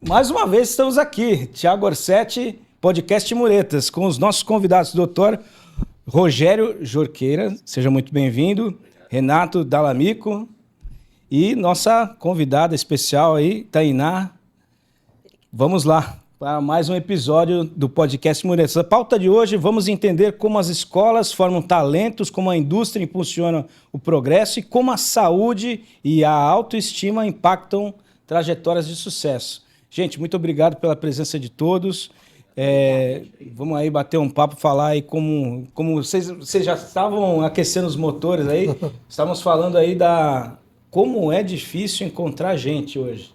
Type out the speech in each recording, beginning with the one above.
Mais uma vez estamos aqui, Thiago Orsetti, podcast Muretas, com os nossos convidados, doutor Rogério Jorqueira, seja muito bem-vindo, Renato Dall'Amico e nossa convidada especial aí, Tainá. Vamos lá para mais um episódio do podcast Muretas. A pauta de hoje, vamos entender como as escolas formam talentos, como a indústria impulsiona o progresso e como a saúde e a autoestima impactam trajetórias de sucesso. Gente, muito obrigado pela presença de todos. Vamos aí bater um papo, falar aí como vocês já estavam aquecendo os motores aí, estávamos falando aí como é difícil encontrar gente hoje.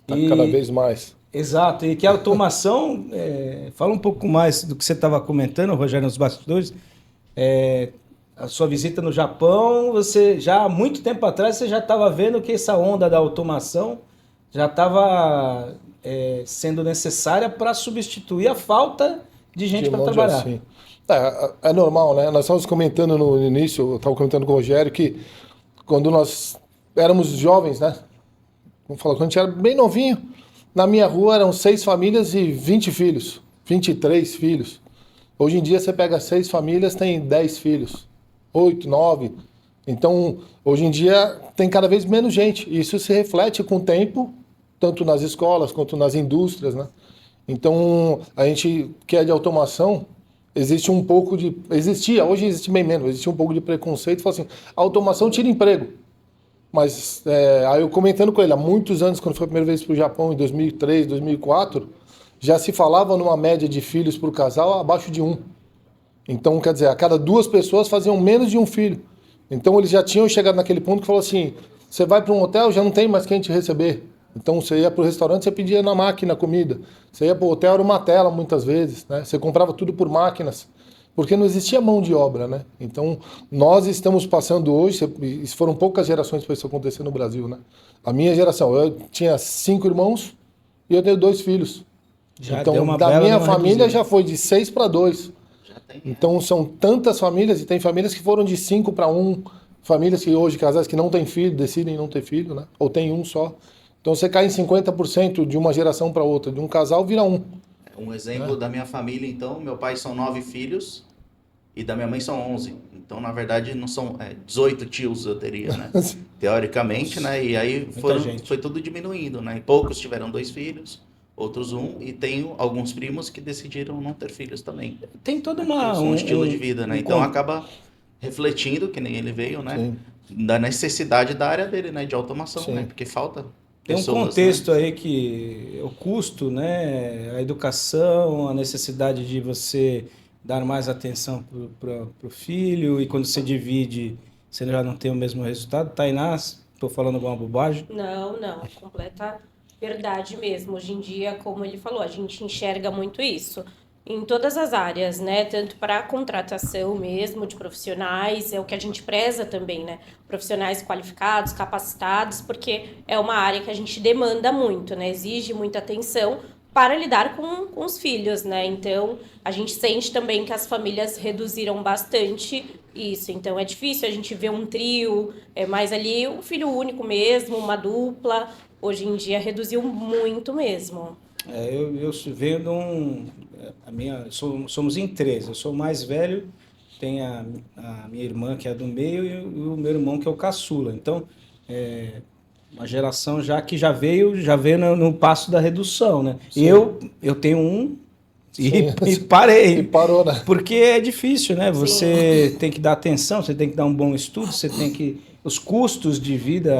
Cada vez mais. Exato, e que a automação, fala um pouco mais do que você estava comentando, Rogério, nos bastidores, a sua visita no Japão, você já há muito tempo atrás, você já estava vendo que essa onda da automação já estava sendo necessária para substituir a falta de gente para trabalhar. Assim. É normal, né? Nós estávamos comentando no início, eu estava comentando com o Rogério, que quando nós éramos jovens, né? Vamos falar, quando a gente era bem novinho, na minha rua eram 6 famílias e 20 filhos, 23 filhos. Hoje em dia você pega 6 famílias, tem 10 filhos, 8, 9. Então, hoje em dia tem cada vez menos gente. Isso se reflete com o tempo, tanto nas escolas quanto nas indústrias, né? Então, a gente que é de automação, existe um pouco de... hoje existe bem menos, existe um pouco de preconceito. Fala assim, a automação tira emprego. Mas aí eu comentando com ele, há muitos anos, quando foi a primeira vez para o Japão, em 2003, 2004, já se falava numa média de filhos por casal abaixo de 1. Então, quer dizer, a cada 2 pessoas faziam menos de 1 filho. Então, eles já tinham chegado naquele ponto que falou assim, você vai para um hotel, já não tem mais quem te receber. Então, você ia para o restaurante, você pedia na máquina a comida. Você ia para o hotel, era uma tela, muitas vezes, né? Você comprava tudo por máquinas, porque não existia mão de obra, né? Então, nós estamos passando hoje, foram poucas gerações para isso acontecer no Brasil, né? A minha geração, eu tinha 5 irmãos e eu tenho 2 filhos. Já então, da minha família já foi de 6 para 2. Então, são tantas famílias, e tem famílias que foram de 5 para 1, famílias que hoje, casais que não têm filho, decidem não ter filho, né? Ou tem um só. Então, você cai em 50% de uma geração para outra, de um casal vira 1. Um exemplo da minha família, então, meu pai são 9 filhos e da minha mãe são 11. Então, na verdade, não são 18 tios eu teria, né? Teoricamente, né? E aí foi tudo diminuindo, né? E poucos tiveram 2 filhos, outros 1, e tenho alguns primos que decidiram não ter filhos também. Tem todo um estilo de vida, né? Então, acaba refletindo, que nem ele veio, né? Sim. Da necessidade da área dele, né? De automação, sim, né? Porque falta... Tem um contexto, né, aí que o custo, né, a educação, a necessidade de você dar mais atenção para o filho, e quando você divide, você já não tem o mesmo resultado. Tainá, estou falando alguma bobagem? Não, completa verdade mesmo. Hoje em dia, como ele falou, a gente enxerga muito isso em todas as áreas, né? Tanto para a contratação mesmo de profissionais, é o que a gente preza também, né? Profissionais qualificados, capacitados, porque é uma área que a gente demanda muito, né? Exige muita atenção para lidar com os filhos, né? Então, a gente sente também que as famílias reduziram bastante isso. Então, é difícil a gente ver um trio, mais ali um filho único mesmo, uma dupla. Hoje em dia, reduziu muito mesmo. Eu venho de somos em 3. Eu sou o mais velho, tem a minha irmã, que é do meio, e o meu irmão, que é o caçula. Então, uma geração já veio no passo da redução, né? Sim. E eu tenho um e parei. E parou, né? Porque é difícil, né? Você tem que dar atenção, você tem que dar um bom estudo, os custos de vida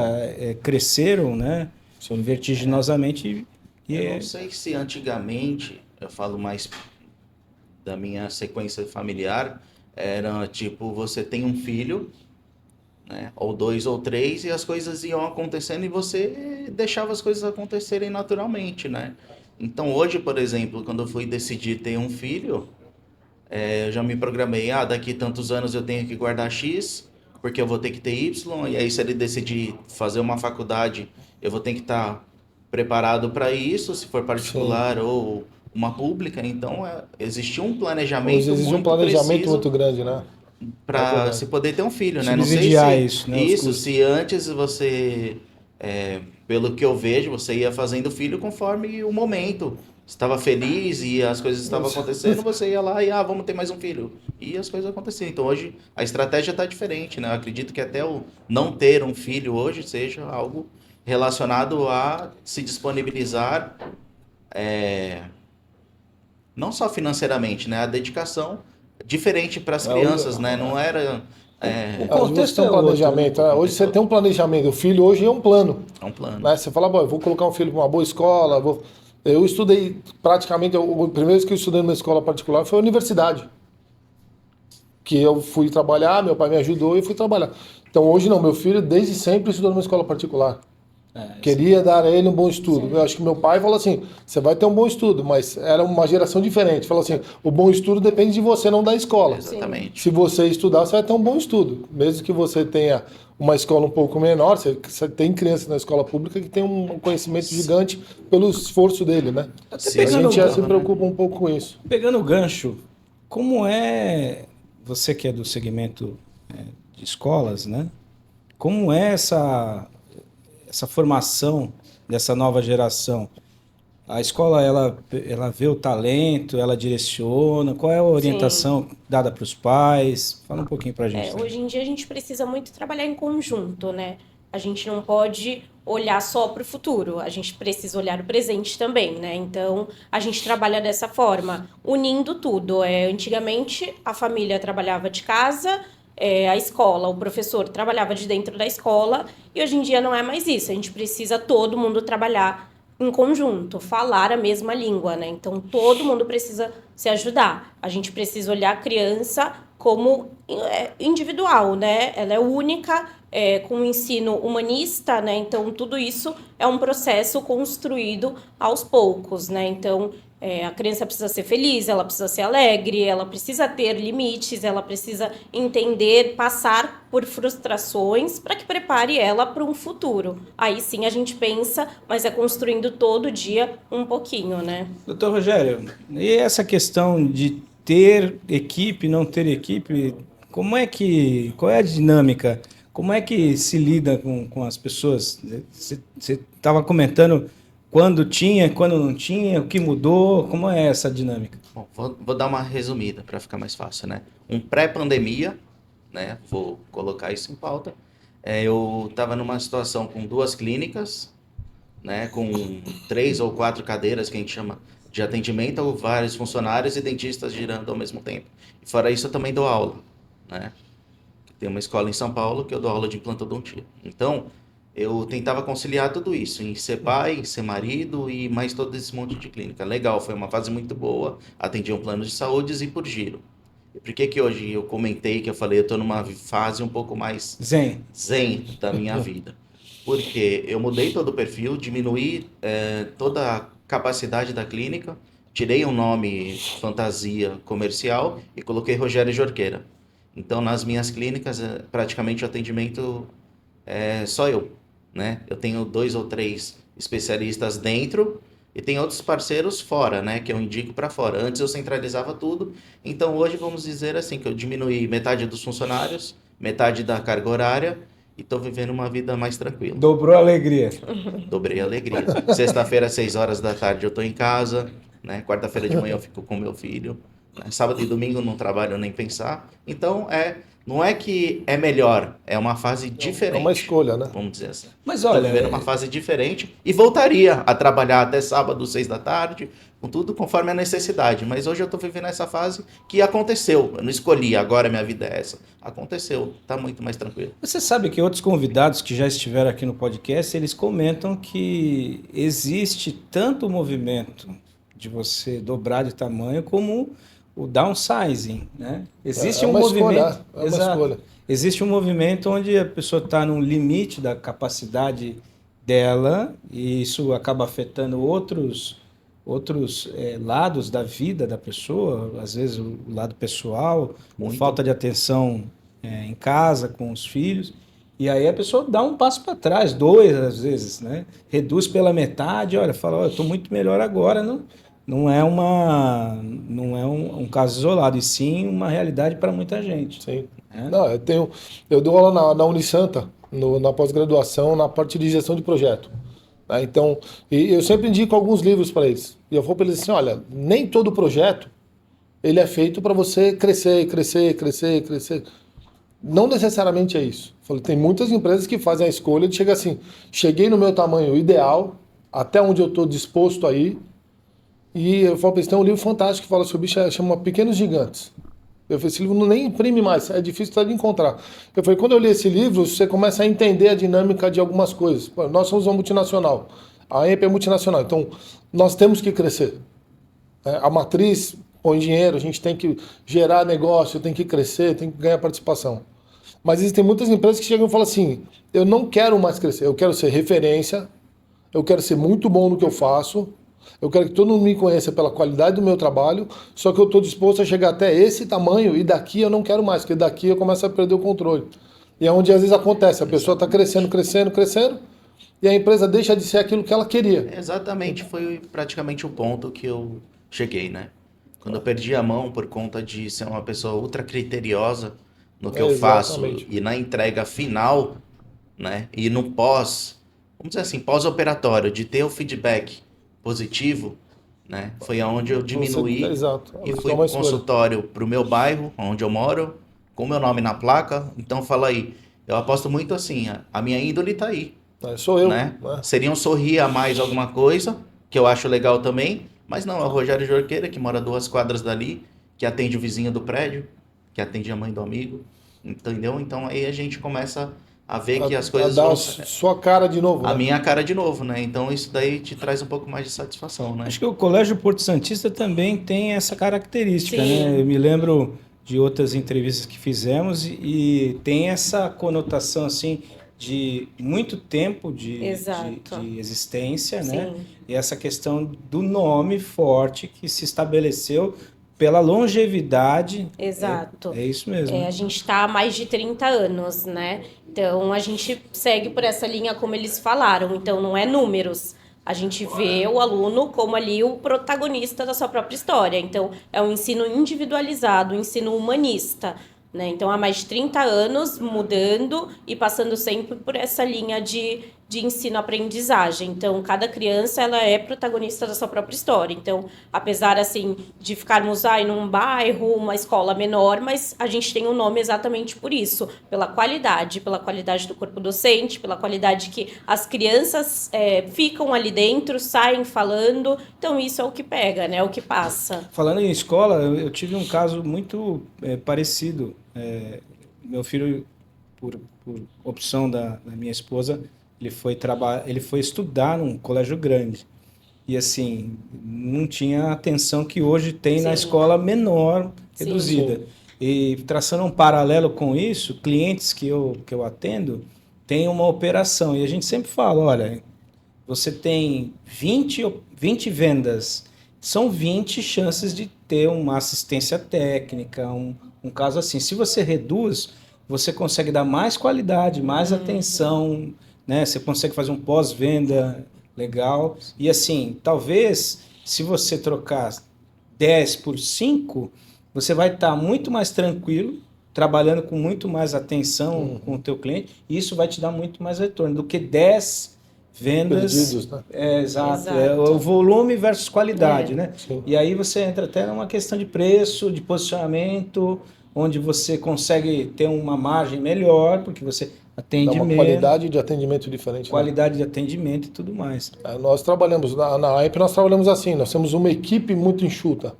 cresceram, né? Vertiginosamente. Eu não sei se antigamente, eu falo mais da minha sequência familiar, era tipo, você tem um filho, né, ou 2 ou 3, e as coisas iam acontecendo e você deixava as coisas acontecerem naturalmente, né? Então hoje, por exemplo, quando eu fui decidir ter um filho, eu já me programei, daqui tantos anos eu tenho que guardar X, porque eu vou ter que ter Y, e aí se ele decidir fazer uma faculdade, eu vou ter que estar preparado para isso, se for particular, sim, ou uma pública. Então, existiu um planejamento muito grande, né? Para se poder ter um filho, né? Não sei se isso, né? Isso, se antes você pelo que eu vejo, você ia fazendo filho conforme o momento. Você estava feliz e as coisas estavam acontecendo, você ia lá e, vamos ter mais um filho. E as coisas aconteciam. Então hoje a estratégia está diferente, né? Eu acredito que até o não ter um filho hoje seja algo relacionado a se disponibilizar, não só financeiramente, né? A dedicação diferente para as crianças, né? Não era... O Hoje você contexto tem um é outro, planejamento. né? Hoje você tem um planejamento. O filho hoje é um plano. É um plano. Né? Você fala, bom, eu vou colocar um filho para uma boa escola. Eu estudei praticamente, a primeira vez que eu estudei numa escola particular foi a universidade. Que eu fui trabalhar, meu pai me ajudou e fui trabalhar. Então hoje não, meu filho desde sempre estudou numa escola particular. Queria dar a ele um bom estudo. Eu acho que meu pai falou assim, você vai ter um bom estudo, mas era uma geração diferente. Falou assim, o bom estudo depende de você, não da escola. Exatamente. Se você estudar, você vai ter um bom estudo. Mesmo que você tenha uma escola um pouco menor, você tem criança na escola pública que tem um conhecimento gigante pelo esforço dele, né? Sim, A gente já se né? preocupa um pouco com isso. Pegando o gancho, como é, você que é do segmento de escolas, né? Como é essa formação dessa nova geração? A escola, ela vê o talento, ela direciona, qual é a orientação dada para os pais? Fala um pouquinho para a gente. Hoje em dia a gente precisa muito trabalhar em conjunto, né? A gente não pode olhar só para o futuro, a gente precisa olhar o presente também, né? Então, a gente trabalha dessa forma, unindo tudo. Antigamente, a família trabalhava de casa, a escola, o professor trabalhava de dentro da escola, e hoje em dia não é mais isso. A gente precisa todo mundo trabalhar em conjunto, falar a mesma língua, né? Então, todo mundo precisa se ajudar. A gente precisa olhar a criança como individual, né? Ela é única, com um ensino humanista, né? Então, tudo isso é um processo construído aos poucos, né? Então, a criança precisa ser feliz, ela precisa ser alegre, ela precisa ter limites, ela precisa entender, passar por frustrações para que prepare ela para um futuro. Aí sim a gente pensa, mas é construindo todo dia um pouquinho, né? Doutor Rogério, e essa questão de ter equipe, não ter equipe, qual é a dinâmica? Como é que se lida com as pessoas? Você estava comentando quando tinha, quando não tinha, o que mudou, como é essa dinâmica? Bom, vou dar uma resumida para ficar mais fácil, né? Um pré-pandemia, né? Vou colocar isso em pauta. Eu estava numa situação com 2 clínicas, né? Com 3 ou 4 cadeiras que a gente chama de atendimento, ou vários funcionários e dentistas girando ao mesmo tempo. E fora isso, eu também dou aula, né? Tem uma escola em São Paulo que eu dou aula de implantodontia. Então, eu tentava conciliar tudo isso, em ser pai, em ser marido e mais todo esse monte de clínica. Legal, foi uma fase muito boa, atendi um plano de saúde e por giro. E por que hoje eu comentei que eu falei, eu estou numa fase um pouco mais zen da minha vida? Porque eu mudei todo o perfil, diminuí toda a capacidade da clínica, tirei um nome fantasia comercial e coloquei Rogério Jorqueira. Então, nas minhas clínicas, praticamente o atendimento é só eu, né? Eu tenho 2 ou 3 especialistas dentro e tem outros parceiros fora, né? Que eu indico para fora. Antes eu centralizava tudo. Então, hoje, vamos dizer assim, que eu diminuí metade dos funcionários, metade da carga horária e estou vivendo uma vida mais tranquila. Dobrou a alegria. Dobrei a alegria. Sexta-feira, às 6 horas da tarde, eu estou em casa, né? Quarta-feira de manhã eu fico com meu filho. Sábado e domingo não trabalho nem pensar. Então, não é que é melhor, é uma fase diferente. É uma escolha, né? Vamos dizer assim. Mas olha, Estou vivendo uma fase diferente e voltaria a trabalhar até sábado, 6 da tarde, com tudo conforme a necessidade. Mas hoje eu estou vivendo essa fase que aconteceu. Eu não escolhi, agora minha vida é essa. Aconteceu, está muito mais tranquilo. Você sabe que outros convidados que já estiveram aqui no podcast, eles comentam que existe tanto o movimento de você dobrar de tamanho como o downsizing, né? Existe um movimento, exato. Existe um movimento onde a pessoa está no limite da capacidade dela e isso acaba afetando outros lados da vida da pessoa, às vezes o lado pessoal, falta de atenção em casa com os filhos, e aí a pessoa dá um passo para trás, 2 às vezes, né? Reduz pela metade, olha, fala, eu estou muito melhor agora, não é um caso isolado, e sim uma realidade para muita gente. Sim. Não, eu dou aula na Unisanta, na pós-graduação, na parte de gestão de projeto. Né? Então, e eu sempre indico alguns livros para eles. E eu vou para eles assim, olha, nem todo projeto ele é feito para você crescer, crescer, crescer, crescer. Não necessariamente é isso. Eu falei, tem muitas empresas que fazem a escolha de chegar assim, cheguei no meu tamanho ideal, até onde eu estou disposto a ir. E eu falo para eles, tem um livro fantástico que fala sobre isso, chama Pequenos Gigantes. Eu falei, esse livro nem imprime mais, é difícil até de encontrar. Eu falei, quando eu li esse livro, você começa a entender a dinâmica de algumas coisas. Nós somos uma multinacional, a EMP é multinacional, então nós temos que crescer. A matriz põe dinheiro, a gente tem que gerar negócio, tem que crescer, tem que ganhar participação. Mas existem muitas empresas que chegam e falam assim, eu não quero mais crescer, eu quero ser referência, eu quero ser muito bom no que eu faço, eu quero que todo mundo me conheça pela qualidade do meu trabalho, só que eu estou disposto a chegar até esse tamanho e daqui eu não quero mais, porque daqui eu começo a perder o controle. E é onde às vezes acontece, a pessoa está crescendo, crescendo, crescendo, e a empresa deixa de ser aquilo que ela queria. Exatamente, foi praticamente o ponto que eu cheguei, né? Quando eu perdi a mão por conta de ser uma pessoa ultra criteriosa no que eu faço e na entrega final, né? E no pós, vamos dizer assim, pós-operatório, de ter o feedback positivo, né? Foi aonde eu diminuí e fui pro consultório pro meu bairro, onde eu moro, com meu nome na placa. Então fala aí, eu aposto muito assim, a minha índole tá aí. Sou eu. Né? Seria um sorrir a mais alguma coisa, que eu acho legal também, mas não, é o Rogério Jorqueira, que mora 2 quadras dali, que atende o vizinho do prédio, que atende a mãe do amigo, entendeu? Então aí a gente começa a ver que as coisas vão... sua cara de novo. A minha cara de novo, né? Então isso daí te traz um pouco mais de satisfação, né? Acho que o Colégio Porto Santista também tem essa característica, Sim. né? Eu me lembro de outras entrevistas que fizemos e tem essa conotação, assim, de muito tempo de existência, Sim. né? E essa questão do nome forte que se estabeleceu pela longevidade. Exato. É isso mesmo. A gente está há mais de 30 anos, né? Então, a gente segue por essa linha como eles falaram. Então, não é números. A gente vê o aluno como ali o protagonista da sua própria história. Então, é um ensino individualizado, um ensino humanista, né? Então, há mais de 30 anos mudando e passando sempre por essa linha de ensino-aprendizagem. Então, cada criança ela é protagonista da sua própria história. Então, apesar assim, de ficarmos em um bairro, uma escola menor, mas a gente tem um nome exatamente por isso, pela qualidade do corpo docente, pela qualidade que as crianças ficam ali dentro, saem falando. Então, isso é o que pega, né? É o que passa. Falando em escola, eu tive um caso muito parecido. Meu filho, por opção da minha esposa, ele foi estudar num colégio grande. E assim, não tinha a atenção que hoje tem na escola menor, reduzida. Sim. E traçando um paralelo com isso, clientes que eu atendo têm uma operação. E a gente sempre fala, olha, você tem 20 vendas, são 20 chances de ter uma assistência técnica, um caso assim. Se você reduz, você consegue dar mais qualidade, mais atenção, né? Você consegue fazer um pós-venda legal. E assim, talvez, se você trocar 10 por 5, você vai estar muito mais tranquilo, trabalhando com muito mais atenção com o teu cliente, e isso vai te dar muito mais retorno do que 10 vendas. Perdidos, né? Exato. É o volume versus qualidade, né? Sim. E aí você entra até numa questão de preço, de posicionamento, onde você consegue ter uma margem melhor, porque você atende menos. Uma qualidade de atendimento diferente. Qualidade de atendimento e tudo mais. Nós trabalhamos, na AMP nós trabalhamos assim, nós temos uma equipe muito enxuta.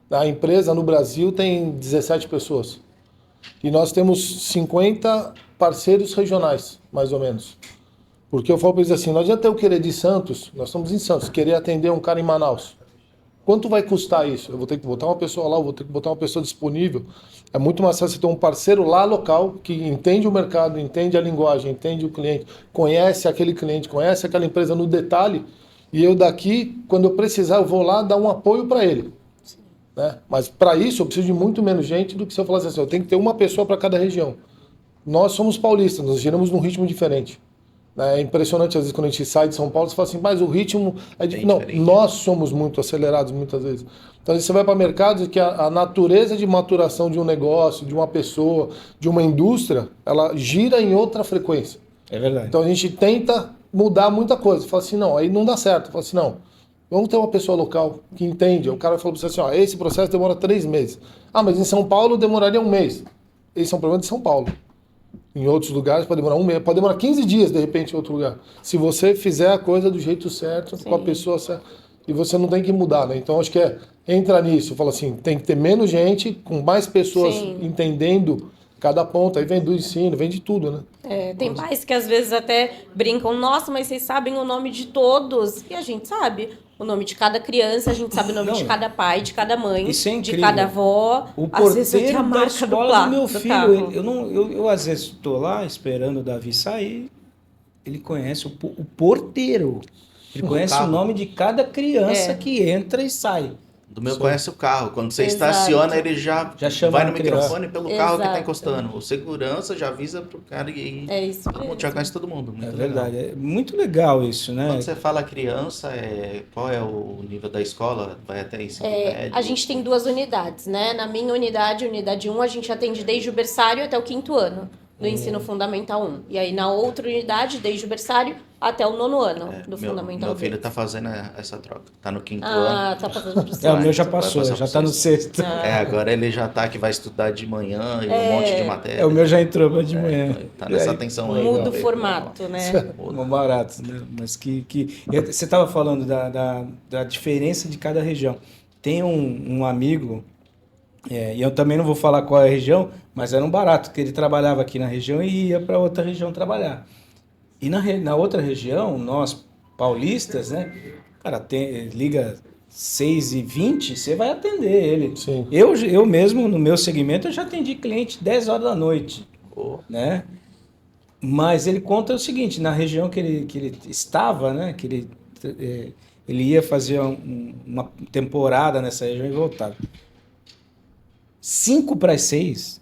A empresa no Brasil tem 17 pessoas. E nós temos 50 parceiros regionais, mais ou menos. Porque eu falo para eles assim, não adianta eu querer de Santos, nós estamos em Santos, querer atender um cara em Manaus. Quanto vai custar isso? Eu vou ter que botar uma pessoa lá, eu vou ter que botar uma pessoa disponível. É muito mais fácil você ter um parceiro lá local que entende o mercado, entende a linguagem, entende o cliente, conhece aquele cliente, conhece aquela empresa no detalhe. E eu daqui, quando eu precisar, eu vou lá dar um apoio para ele. Né? Mas para isso eu preciso de muito menos gente do que se eu falasse assim, eu tenho que ter uma pessoa para cada região. Nós somos paulistas, nós giramos num ritmo diferente. É impressionante, às vezes, quando a gente sai de São Paulo, você fala assim, mas o ritmo é diferente. Não, nós somos muito acelerados muitas vezes. Então, às vezes, você vai para mercados que a natureza de maturação de um negócio, de uma pessoa, de uma indústria, ela gira em outra frequência. É verdade. Então a gente tenta mudar muita coisa. Fala assim, não, aí não dá certo. Fala assim, não, vamos ter uma pessoa local que entende. O cara falou para você assim, ó, esse processo demora 3 meses. Ah, mas em São Paulo demoraria 1 mês. Esse é um problema de São Paulo. Em outros lugares pode demorar 1 mês, pode demorar 15 dias, de repente, em outro lugar. Se você fizer a coisa do jeito certo, com a pessoa certa. E você não tem que mudar, né? Então acho que entra nisso. Fala assim, tem que ter menos gente, com mais pessoas entendendo cada ponto. Aí vem do ensino, vem de tudo, né? Tem pais que às vezes até brincam, nossa, mas vocês sabem o nome de todos. E a gente sabe o nome de cada criança, a gente sabe o nome de cada pai, de cada mãe, Isso é de incrível. cada avó. O Às vezes até porteiro a da marca do escola do placo meu do filho, carro. eu às vezes estou lá esperando o Davi sair, ele conhece o porteiro. Ele conhece o carro. nome de cada criança que entra e sai. Do meu conhece o carro. Quando você Exato. estaciona, ele já chama vai a no criança. microfone pelo carro que tá Exato. encostando. O segurança já avisa pro cara e É isso todo mundo mesmo. já conhece todo mundo. Muito É legal. verdade. É muito legal isso, né? Quando você fala criança, qual é o nível da escola? Vai até ensino médio? A gente tem 2 unidades, né? Na minha unidade 1, a gente atende desde o berçário até o 5º ano do ensino fundamental 1. E aí na outra unidade, desde o berçário até o 9º ano do fundamental Meu 2. filho tá fazendo essa troca. Tá no 5º ano. Tá fazendo pro O seu. meu já Vai passou, passar já pro tá no sexto. sexto. Agora ele já tá que vai estudar de manhã e um monte de matéria. O meu já entrou pra de manhã. Tá nessa E aí, atenção aí. Muda o Legal. formato, né? Um barato, né? Mas você estava falando da diferença de cada região. Tem um amigo, e eu também não vou falar qual é a região, mas era um barato, que ele trabalhava aqui na região e ia para outra região trabalhar. E na outra região, nós paulistas, né? Cara, liga 6h20, você vai atender ele. Sim. Eu mesmo, no meu segmento, eu já atendi cliente 10 horas da noite, Pô, né? Mas ele conta o seguinte, na região que ele estava, né? Que ele ia fazer uma temporada nessa região e voltava. 5:45,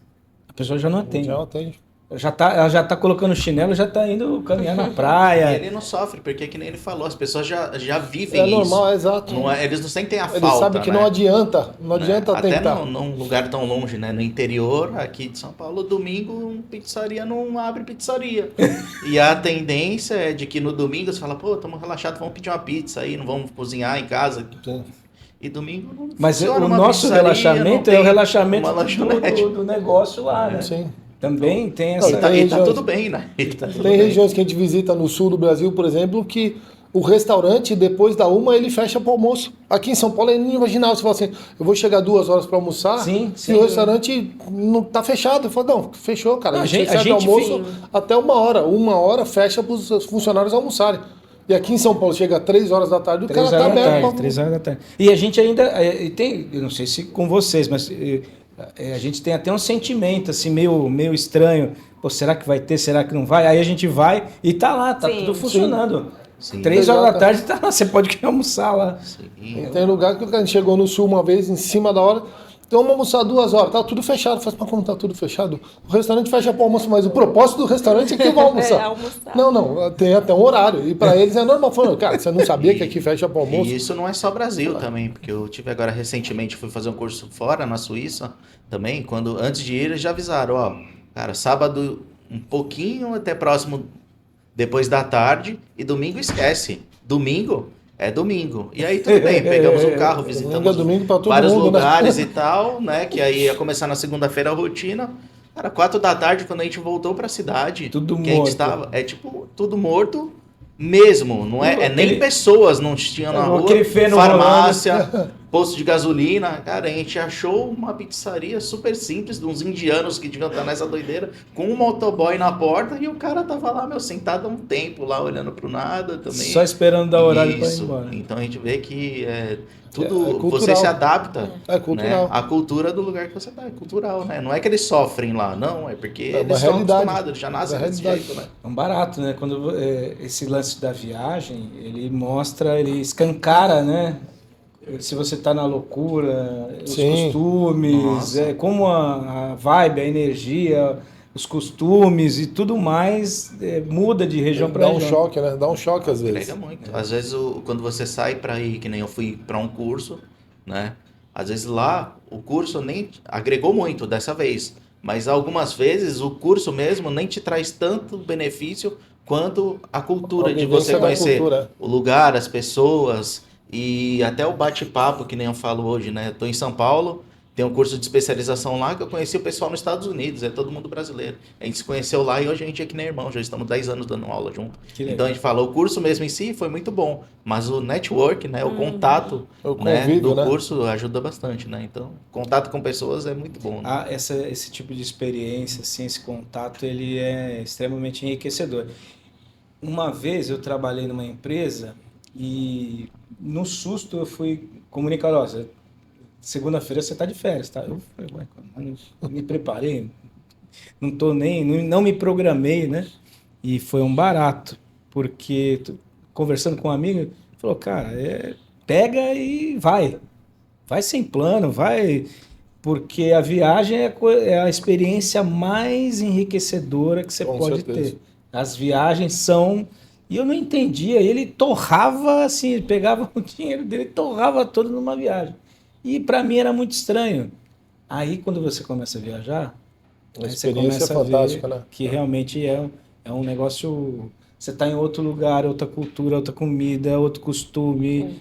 a pessoa já não atende. Já atende. Ela já tá colocando chinelo, já tá indo caminhar na E praia. ele não sofre, porque que nem ele falou, as pessoas já vivem É isso. normal, é exato. Eles não sentem a Ele falta, sabe que né? não adianta, não Né? adianta Até tentar. num lugar tão longe, né? No interior, aqui de São Paulo, domingo, pizzaria não abre pizzaria. E a tendência é de que no domingo você fala, pô, estamos relaxados, vamos pedir uma pizza aí, não vamos cozinhar em casa. Sim. E domingo não Mas funciona o uma nosso pizzaria, relaxamento não é o tem relaxamento uma lanchonete. do negócio lá, né? Sim. Também tem Não, essa... E tá regiões- tudo bem, né? E tá tudo Tem bem. regiões que a gente visita no sul do Brasil, por exemplo, que o restaurante, depois da 1, ele fecha para almoço. Aqui em São Paulo é inimaginável. Você fala assim, eu vou chegar 2 horas para almoçar Sim, e sim. o restaurante não tá fechado. Eu falo, não, fechou, cara. Não, a gente serve almoço até 1 hora. 1 hora fecha para os funcionários almoçarem. E aqui em São Paulo chega 3 horas da tarde, o 3 cara tá horas da aberto. tarde, 3 horas da tarde. E a gente ainda tem, eu não sei se com vocês, mas a gente tem até um sentimento assim meio estranho. Pô, será que vai ter? Será que não vai? Aí a gente vai e tá lá, tá Sim. tudo funcionando. Sim. 3 horas da Exato. tarde tá lá, você pode ir almoçar lá. Sim. Tem lugar que a gente chegou no sul uma vez, em cima da hora, então vamos almoçar 2 horas, tá tudo fechado. Faz, mas como tá tudo fechado? O restaurante fecha para almoço, mas o propósito do restaurante é que eu vou almoçar. Almoçar. Não, tem até um horário. E para eles é normal. Falando, cara, você não sabia que aqui fecha para almoço? E isso não é só Brasil também, porque eu tive agora recentemente, fui fazer um curso fora, na Suíça, também, quando antes de ir eles já avisaram, ó, cara, sábado um pouquinho até próximo depois da tarde e domingo esquece. Domingo é domingo. E aí tudo bem, pegamos um carro, visitamos domingo pra todo vários mundo, né? lugares e tal, né, que aí ia começar na segunda-feira a rotina. Cara, 4 da tarde, quando a gente voltou pra cidade, Tudo que a gente morto. estava, tipo, tudo morto mesmo, não é nem Aquele- pessoas não tinham na rua, aquele feno farmácia, posto de gasolina, cara, a gente achou uma pizzaria super simples, de uns indianos que deviam estar nessa doideira, com um motoboy na porta, e o cara tava lá, meu, sentado há um tempo lá, olhando pro nada também. Só esperando dar horário para ir Isso. embora. Então a gente vê que tudo, É cultural. você se adapta, É cultural. né? A cultura do lugar que você tá, é cultural, né? Não é que eles sofrem lá, não, é porque uma eles estão realidade. acostumados, eles já nascem É uma desse realidade. jeito, né? É um barato, né? Quando esse lance da viagem, ele mostra, ele escancara, né? Se você tá na loucura, os Sim. costumes, Nossa. como a vibe, a energia, os costumes e tudo mais muda de região para Dá um região. choque, né? Dá um choque às vezes. Pega muito. Às vezes, quando você sai para ir, que nem eu fui para um curso, né? Às vezes lá, o curso nem agregou muito dessa vez. Mas algumas vezes, o curso mesmo nem te traz tanto benefício quanto a cultura A de vivência você da conhecer cultura. o lugar, as pessoas e até o bate-papo, que nem eu falo hoje, né? Eu tô em São Paulo, tem um curso de especialização lá que eu conheci o pessoal nos Estados Unidos, é todo mundo brasileiro. A gente se conheceu lá e hoje a gente é que nem irmão, já estamos 10 anos dando aula junto. Que legal. Então a gente fala, o curso mesmo em si foi muito bom, mas o network, né, o contato, O né, convívio, do né? curso ajuda bastante, né? Então, contato com pessoas é muito bom, né? Esse tipo de experiência, assim, esse contato, ele é extremamente enriquecedor. Uma vez eu trabalhei numa empresa e no susto eu fui comunicar, ó, segunda-feira você está de férias, tá? Eu falei, ué, eu me preparei, não me programei, né? E foi um barato, porque conversando com um amigo, ele falou, cara, pega e vai sem plano, vai, porque a viagem é a experiência mais enriquecedora que você Com pode certeza. ter. As viagens são... E eu não entendia, ele torrava assim, ele pegava o dinheiro dele e torrava todo numa viagem. E para mim era muito estranho. Aí quando você começa a viajar, A aí você experiência começa é fantástica, a ver né? que realmente é um negócio... Você está em outro lugar, outra cultura, outra comida, outro costume,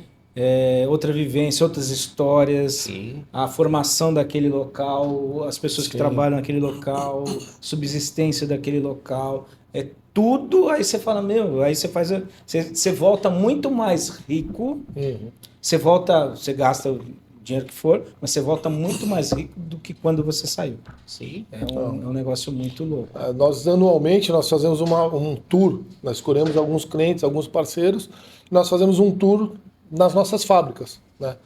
outra vivência, outras histórias, Sim. a formação daquele local, as pessoas que Sim. trabalham naquele local, subsistência daquele local, é tudo. Aí você fala, meu, aí você faz, você volta muito mais rico, Uhum. você gasta o dinheiro que for, mas você volta muito mais rico do que quando você saiu. Sim. É um negócio muito louco. Nós anualmente nós fazemos um tour, nós escolhemos alguns clientes, alguns parceiros, e nós fazemos um tour nas nossas fábricas, né?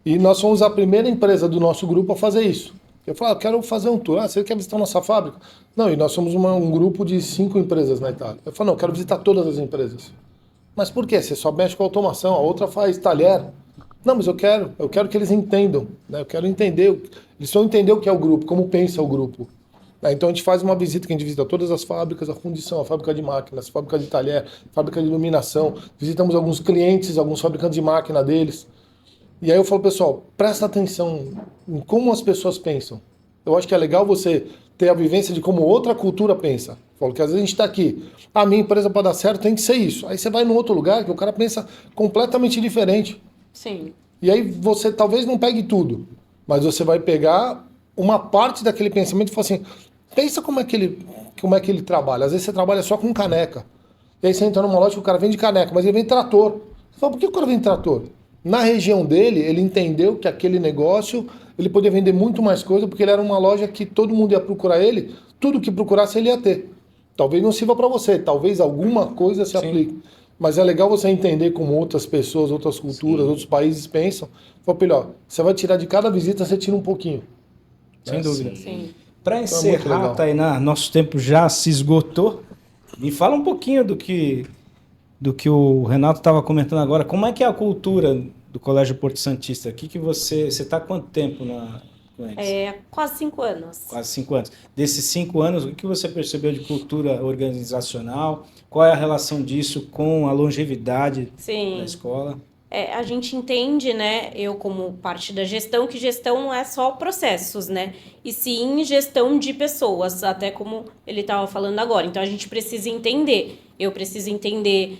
E nós fomos a primeira empresa do nosso grupo a fazer isso. Eu falo, quero fazer um tour. Você quer visitar a nossa fábrica? Não, e nós somos um grupo de 5 empresas na Itália. Eu falo, não, eu quero visitar todas as empresas. Mas por quê? Você só mexe com automação, a outra faz talher. Não, mas eu quero que eles entendam, né? Eu quero entender, eles vão entender o que é o grupo, como pensa o grupo. Então a gente faz uma visita que a gente visita todas as fábricas, a fundição, a fábrica de máquinas, a fábrica de talher, a fábrica de iluminação, visitamos alguns clientes, alguns fabricantes de máquina deles. E aí eu falo, pessoal, presta atenção em como as pessoas pensam. Eu acho que é legal você ter a vivência de como outra cultura pensa. Eu falo que às vezes a gente está aqui, a minha empresa para dar certo tem que ser isso. Aí você vai num outro lugar que o cara pensa completamente diferente. Sim. E aí você talvez não pegue tudo, mas você vai pegar uma parte daquele pensamento e falar assim, pensa como é que ele trabalha. Às vezes você trabalha só com caneca. E aí você entra numa loja que o cara vende caneca, mas ele vende trator. Você fala, por que o cara vende trator? Na região dele, ele entendeu que aquele negócio, ele podia vender muito mais coisa, porque ele era uma loja que todo mundo ia procurar ele, tudo que procurasse ele ia ter. Talvez não sirva para você, talvez alguma coisa se aplique. Mas é legal você entender como outras pessoas, outras culturas, outros países pensam. Fala, ó, você vai tirar de cada visita, você tira um pouquinho. Sem dúvida. Sim. Para Então é muito encerrar, legal. Tainá, nosso tempo já se esgotou. Me fala um pouquinho do que o Renato estava comentando agora. Como é que é a cultura do Colégio Porto Santista? Que você está há quanto tempo com eles? Quase 5 anos. Quase 5 anos. Desses 5 anos, o que você percebeu de cultura organizacional? Qual é a relação disso com a longevidade Sim. da escola? A gente entende, né, eu como parte da gestão, que gestão não é só processos, né, e sim gestão de pessoas, até como ele estava falando agora. Então, a gente precisa entender, eu preciso entender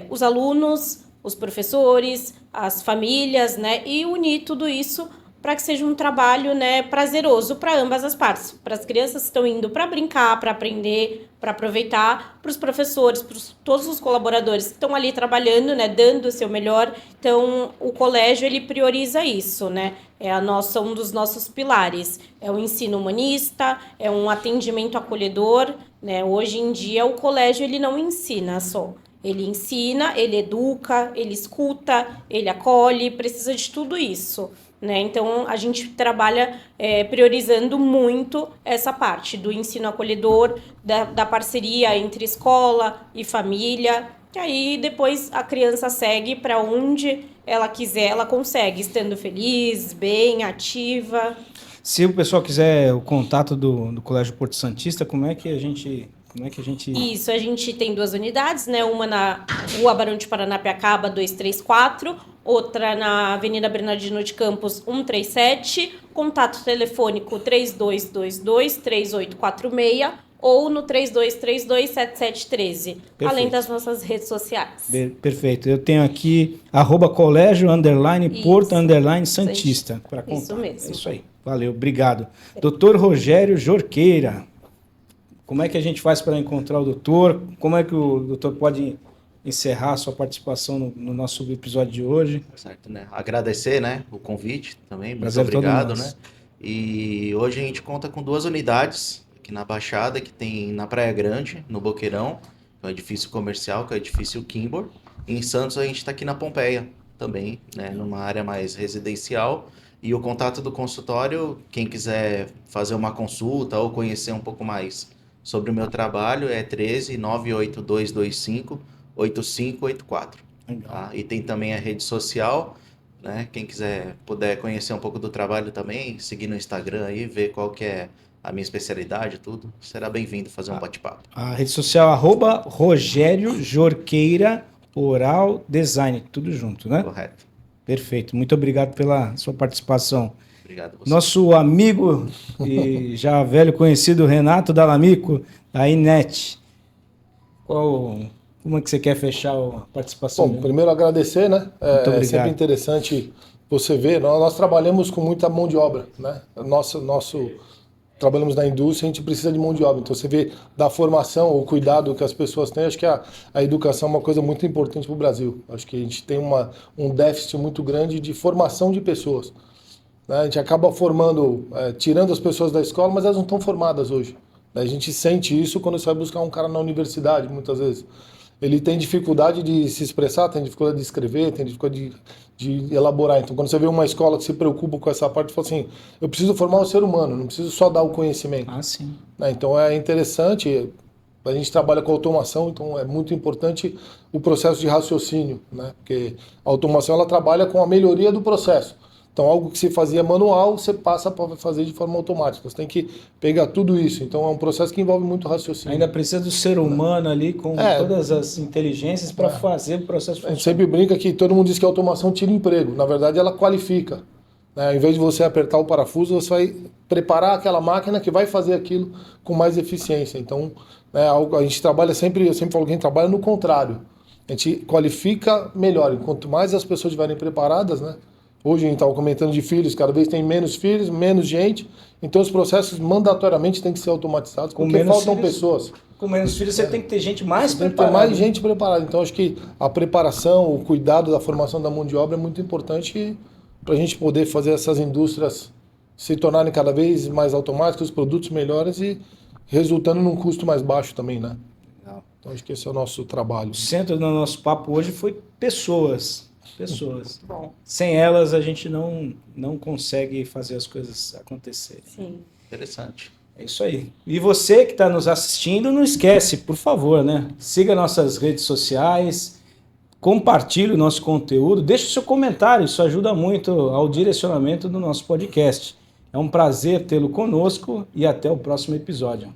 os alunos, os professores, as famílias, né, e unir tudo isso para que seja um trabalho, né, prazeroso para ambas as partes, para as crianças que estão indo para brincar, para aprender, para aproveitar, para os professores, para todos os colaboradores que estão ali trabalhando, né, dando o seu melhor. Então, o colégio ele prioriza isso, né? Um dos nossos pilares. É o ensino humanista, é um atendimento acolhedor, né? Hoje em dia o colégio ele não ensina só. Ele ensina, ele educa, ele escuta, ele acolhe, precisa de tudo isso. Né? Então, a gente trabalha priorizando muito essa parte do ensino acolhedor, da parceria entre escola e família. E aí, depois, a criança segue para onde ela quiser, ela consegue, estando feliz, bem, ativa. Se o pessoal quiser o contato do Colégio Porto Santista, como é que a gente... Isso, a gente tem 2 unidades, né? Uma na Rua Barão de Paranapiacaba, 234, outra na Avenida Bernardino de Campos, 137, contato telefônico 3222-3846, ou no 32327713, Perfeito. além das nossas redes sociais. Perfeito. Eu tenho aqui @colégio_Porto_Santista para contar. Isso mesmo. É isso aí. Valeu, obrigado. Doutor Rogério Jorqueira, como é que a gente faz para encontrar o doutor? Como é que o doutor pode encerrar a sua participação no nosso episódio de hoje? Certo, né? Agradecer, né, o convite também, muito Prazer todo obrigado, nosso. né? E hoje a gente conta com 2 unidades aqui na Baixada, que tem na Praia Grande, no Boqueirão, que é o edifício comercial, que é o edifício Kimbor. E em Santos a gente está aqui na Pompeia também, né, numa área mais residencial. E o contato do consultório, quem quiser fazer uma consulta ou conhecer um pouco mais sobre o meu trabalho, é 13 98225 8584. Tá? E tem também a rede social, né? Quem puder conhecer um pouco do trabalho também, seguir no Instagram aí, ver qual que é a minha especialidade, tudo, será bem-vindo fazer um bate-papo. A rede social @Rogério Jorqueira Oral Design, tudo junto, né? Correto. Perfeito. Muito obrigado pela sua participação. Obrigado a você. Nosso amigo e já velho conhecido Renato Dall'Amico, da Inet. Como é que você quer fechar a participação? Bom, primeiro agradecer, né? Muito obrigado. É sempre interessante você ver. Nós trabalhamos com muita mão de obra, né? Trabalhamos na indústria, a gente precisa de mão de obra. Então você vê da formação, o cuidado que as pessoas têm. Acho que a educação é uma coisa muito importante para o Brasil. Acho que a gente tem um déficit muito grande de formação de pessoas, né? A gente acaba formando, tirando as pessoas da escola, mas elas não estão formadas hoje. A gente sente isso quando você vai buscar um cara na universidade, muitas vezes. Ele tem dificuldade de se expressar, tem dificuldade de escrever, tem dificuldade de elaborar. Então, quando você vê uma escola que se preocupa com essa parte, fala assim, eu preciso formar o ser humano, não preciso só dar o conhecimento. Ah, sim. Então, é interessante, a gente trabalha com automação, então é muito importante o processo de raciocínio, né? Porque a automação ela trabalha com a melhoria do processo. Então, algo que se fazia manual, você passa para fazer de forma automática. Você tem que pegar tudo isso. Então, é um processo que envolve muito raciocínio. Ainda precisa do ser humano ali com todas as inteligências para fazer o processo funcionar. A gente sempre brinca que todo mundo diz que a automação tira emprego. Na verdade, ela qualifica, né? Ao invés de você apertar o parafuso, você vai preparar aquela máquina que vai fazer aquilo com mais eficiência. Então, a gente trabalha sempre, eu sempre falo que a gente trabalha no contrário. A gente qualifica melhor. E quanto mais as pessoas estiverem preparadas, né? Hoje a gente estava comentando de filhos, cada vez tem menos filhos, menos gente, então os processos mandatoriamente têm que ser automatizados, porque faltam pessoas. Com menos filhos você tem que ter gente mais Tem que preparada. ter mais gente preparada. Então acho que a preparação, o cuidado da formação da mão de obra é muito importante para a gente poder fazer essas indústrias se tornarem cada vez mais automáticas, os produtos melhores e resultando num custo mais baixo também, né? Legal. Então acho que esse é o nosso trabalho. O centro do nosso papo hoje foi pessoas. Bom. Sem elas a gente não consegue fazer as coisas acontecerem. Sim. Interessante. É isso aí. E você que está nos assistindo, não esquece, por favor, né? Siga nossas redes sociais, compartilhe o nosso conteúdo, deixe o seu comentário, isso ajuda muito ao direcionamento do nosso podcast. É um prazer tê-lo conosco e até o próximo episódio.